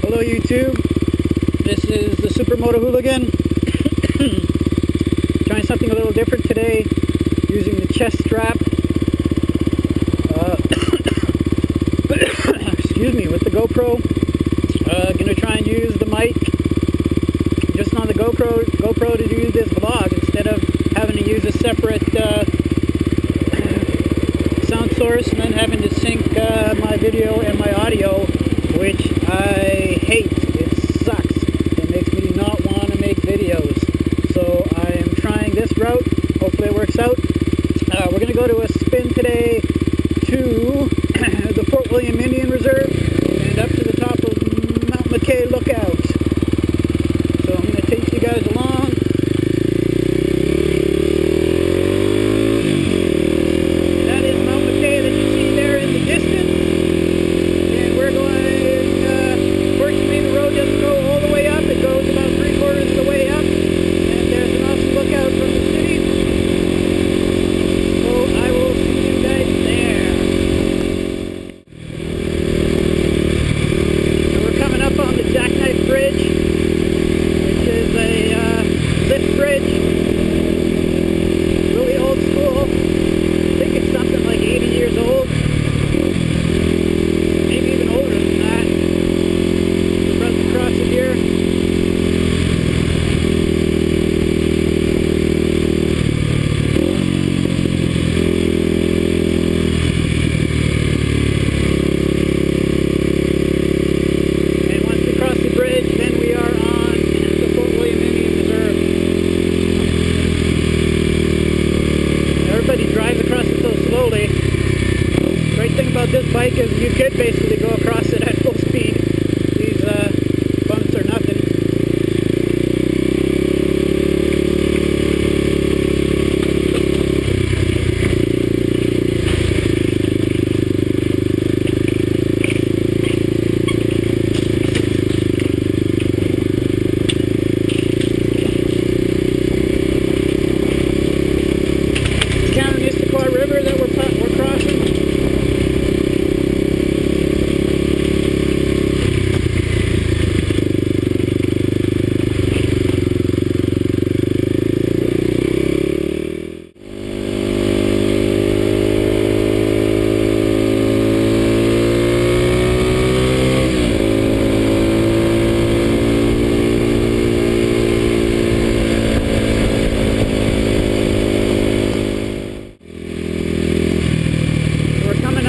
Hello YouTube, this is the Supermoto Hooligan. Trying something a little different today, using the chest strap. Excuse me, with the GoPro. Gonna try and use the mic just on the GoPro to do this vlog instead of having to use a separate sound source and then having to sync my video and my audio, which I hate. It sucks. It makes me not want to make videos. So I am trying this route. Hopefully it works out. We're going to go to a spin today to the Fort William Indian Reserve and up to the top of Mount Mckay Lookout. So I'm going to take you guys along. That is Mount Mckay that you see there in the distance. And we're going, fortunately the road doesn't go all the way up. It goes about 3/4 of the way up. And there's an awesome lookout from the city. So I will see you guys there. And we're coming up on the Jackknife Bridge, which is a lift bridge. Really old school. I think it's something like 80 years old. Maybe even older than that. We're running across it here. This bike is you could basically go across it at full speed. These bumps are nothing. Kawasaki River that we're crossing.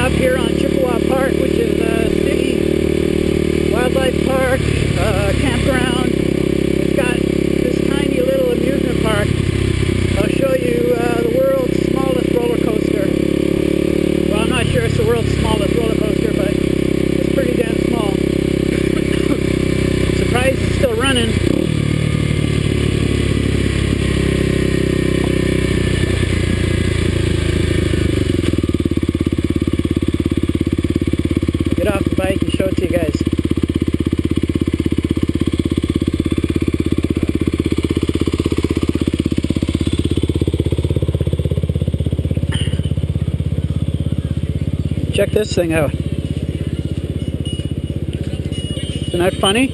Here on Chippewa Park, which is a city wildlife park, campground. It's got this tiny little amusement park. I'll show you the world's smallest roller coaster. Well, I'm not sure it's the world's smallest roller coaster, but it's pretty damn small. Surprised it's still running. Off the bike and show it to you guys. Check this thing out. Isn't that funny?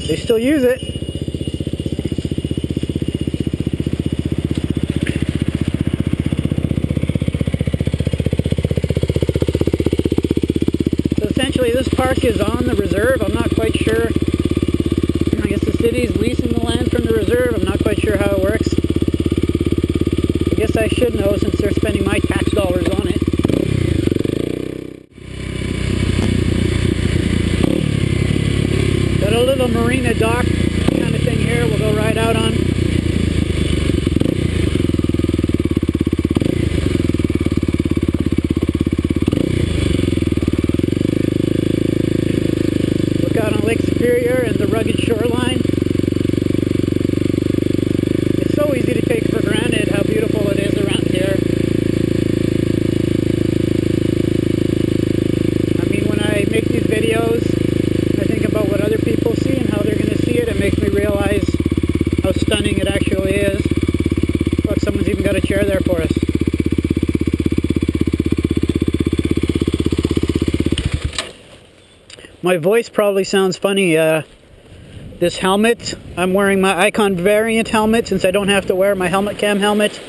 They still use it. Essentially, this park is on the reserve. I'm not quite sure. I guess the city is leasing the land from the reserve. I'm not quite sure how it works. I guess I should know since they're spending my tax dollars on it. Got a little marina dock kind of thing here we'll go right out on. And the rugged shoreline. It's so easy to take for granted how beautiful it is around here. I mean, when I make these videos, I think about what other people see and how they're going to see it. It makes me realize how stunning it actually is. Look, someone's even got My voice probably sounds funny. This helmet, I'm wearing my Icon variant helmet since I don't have to wear my helmet cam helmet.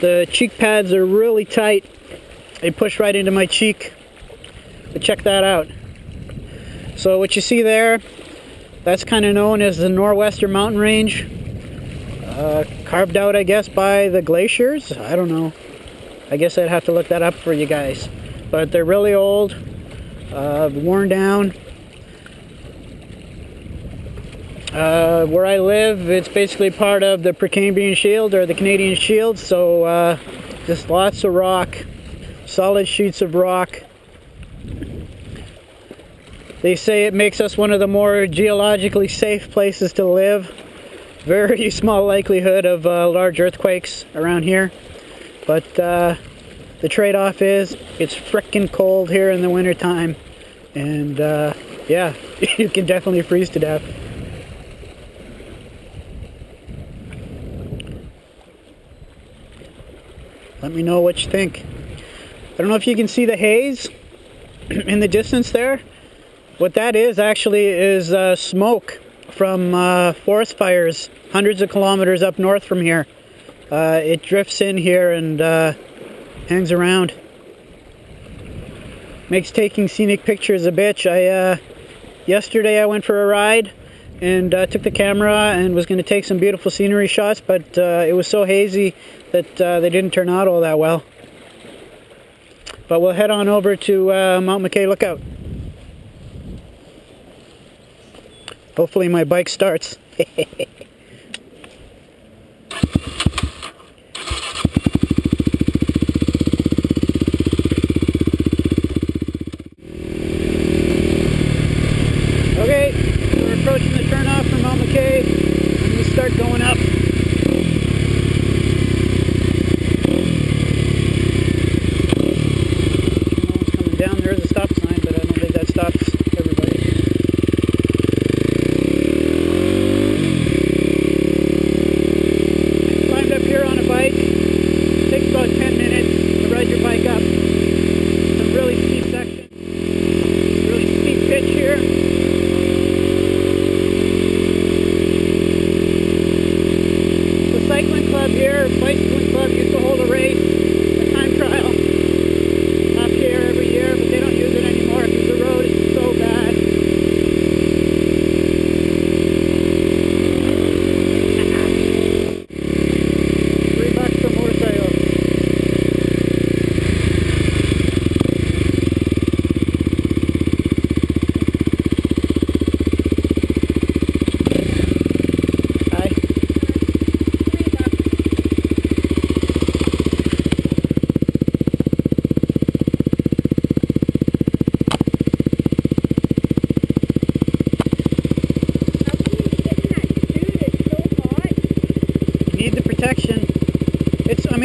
The cheek pads are really tight. They push right into my cheek. But check that out. So what you see there, that's kind of known as the Northwestern Mountain Range. Carved out, I guess, by the glaciers. I don't know. I guess I'd have to look that up for you guys. But they're really old, worn down. Where I live, it's basically part of the Precambrian Shield or the Canadian Shield, so just lots of rock, solid sheets of rock. They say it makes us one of the more geologically safe places to live. Very small likelihood of large earthquakes around here, but the trade-off is it's frickin' cold here in the wintertime, and yeah, you can definitely freeze to death. Let me know what you think. I don't know if you can see the haze in the distance there. What that is actually is smoke from forest fires hundreds of kilometers up north from here. It drifts in here and hangs around. Makes taking scenic pictures a bitch. Yesterday I went for a ride and took the camera and was going to take some beautiful scenery shots, but it was so hazy that they didn't turn out all that well. But we'll head on over to Mount Mckay Lookout. Hopefully my bike starts. Okay, we're approaching the turnoff from Mount Mckay. I'm going to start going up. Coming down, there is a stop sign, but I don't think that stops everybody. Climbed up here on a bike. It takes about 10 minutes to ride your bike up. Some really steep section. Really steep pitch here. Cycling club here, bicycling club used to hold a race, a time trial up here every year, but they don't use it anymore because the road is so bad. $3 per motorcycle.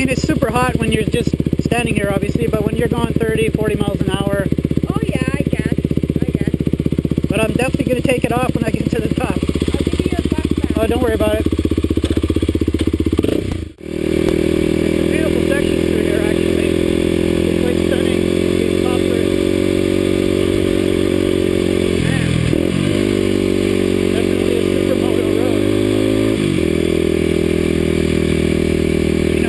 It's super hot when you're just standing here, obviously, but when you're going 30, 40 miles an hour. Oh yeah, I guess. But I'm definitely going to take it off when I get to the top. I'll give you your buck back. Oh, don't worry about it. There's some beautiful sections through here, actually. It's quite stunning. These poplars. Man. Definitely a supermoto road.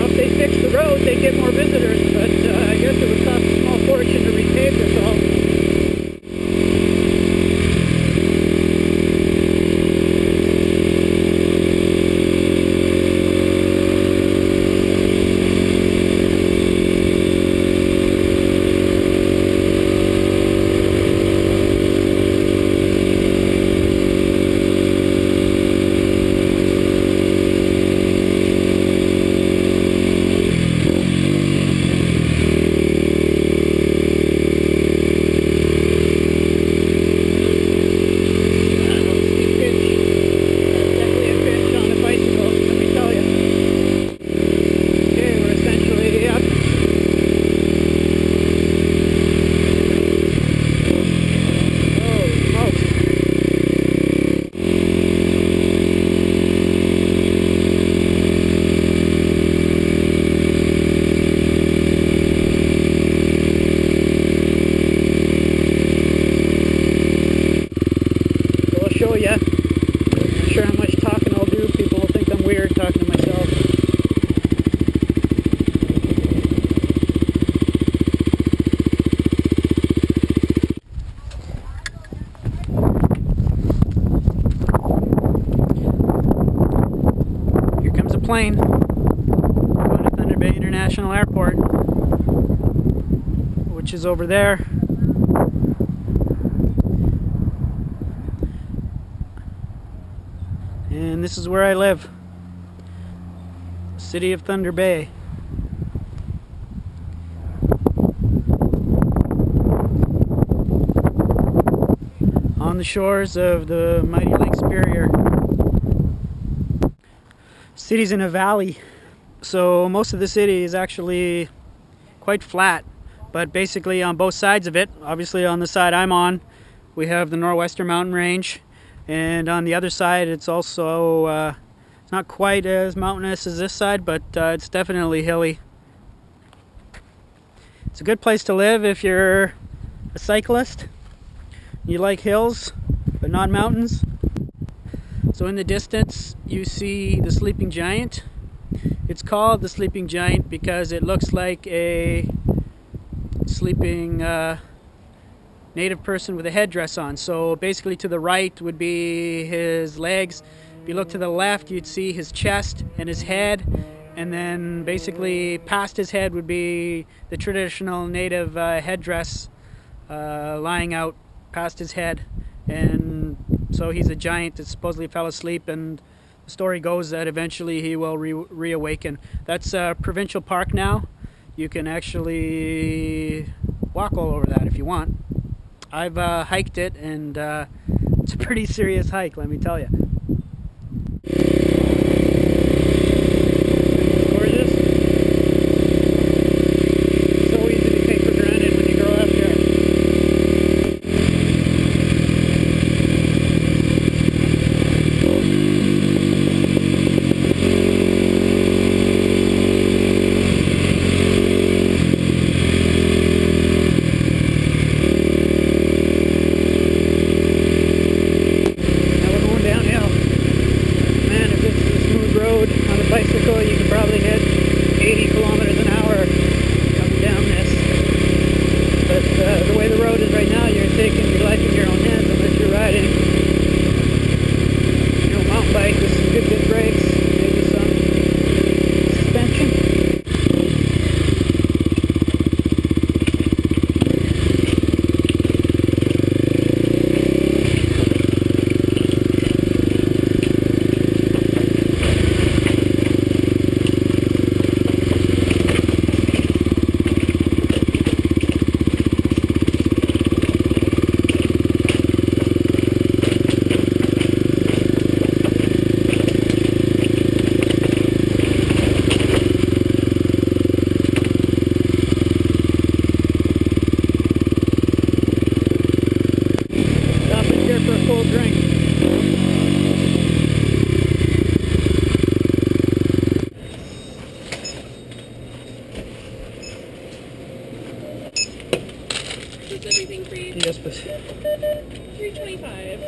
If they fix the road, they get more visitors, but I guess it would cost a small fortune to repave this all. talking to myself. Here comes a plane going to Thunder Bay International Airport, which is over there. And this is where I live. City of Thunder Bay. On the shores of the mighty Lake Superior. City's in a valley, so most of the city is actually quite flat, but basically on both sides of it, obviously on the side I'm on, we have the Northwestern Mountain Range, and on the other side it's also it's not quite as mountainous as this side, but it's definitely hilly. It's a good place to live if you're a cyclist, you like hills but not mountains. So in the distance you see the sleeping giant. It's called the sleeping giant because it looks like a sleeping native person with a headdress on. So basically to the right would be his legs. If you look to the left you'd see his chest and his head, and then basically past his head would be the traditional native headdress lying out past his head. And so he's a giant that supposedly fell asleep, and the story goes that eventually he will reawaken. That's a provincial park now. You can actually walk all over that if you want. I've hiked it, and it's a pretty serious hike, let me tell you. Gorgeous. So easy to take for granted when you grow up here. Bicycle, you can probably hit 80 kilometers an hour coming down this. But the way the road is right now, you're taking your life in your own hands unless you're riding, you know, mountain bike with some good brakes, maybe some suspension. For a cold drink. Is everything for you? Yes, please. $3.25.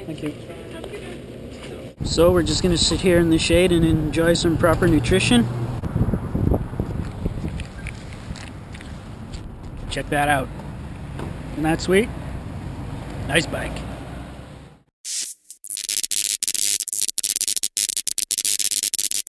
Thank you. So we're just going to sit here in the shade and enjoy some proper nutrition. Check that out. Isn't that sweet? Nice bike.